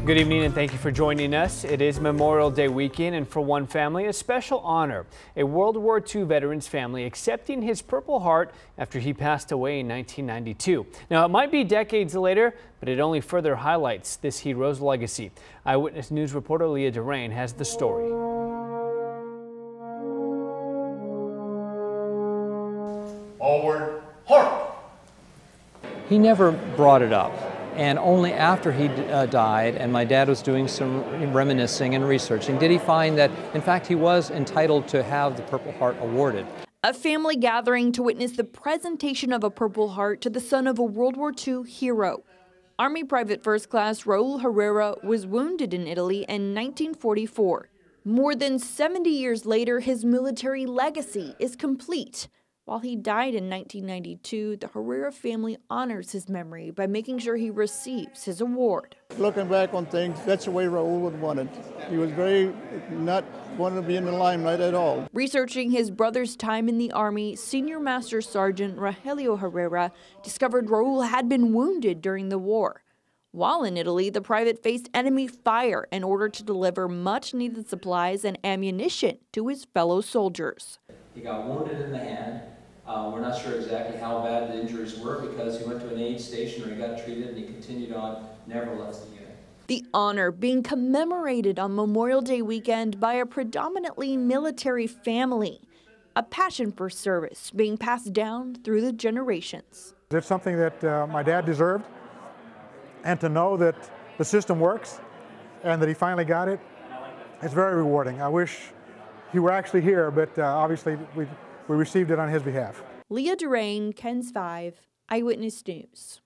Good evening and thank you for joining us. It is Memorial Day weekend, and for one family, a special honor. A World War II veteran's family accepting his Purple Heart after he passed away in 1992. Now, it might be decades later, but it only further highlights this hero's legacy. Eyewitness News reporter Leah Durain has the story. Forward, heart! He never brought it up. And only after he died and my dad was doing some reminiscing and researching did he find that, in fact, he was entitled to have the Purple Heart awarded. A family gathering to witness the presentation of a Purple Heart to the son of a World War II hero. Army Private First Class Raul Herrera was wounded in Italy in 1944. More than 70 years later, his military legacy is complete. While he died in 1992, the Herrera family honors his memory by making sure he receives his award. Looking back on things, that's the way Raul would want it. He was very not wanting to be in the limelight at all. Researching his brother's time in the Army, Senior Master Sergeant Rogelio Herrera discovered Raul had been wounded during the war. While in Italy, the private faced enemy fire in order to deliver much-needed supplies and ammunition to his fellow soldiers. He got wounded in the hand. We're not sure exactly how bad the injuries were because he went to an aid station where he got treated and he continued on, never left the unit. The honor being commemorated on Memorial Day weekend by a predominantly military family. A passion for service being passed down through the generations. It's something that my dad deserved, and to know that the system works and that he finally got it, it's very rewarding. I wish he were actually here, but obviously we received it on his behalf. Leah Durain, KENS 5, Eyewitness News.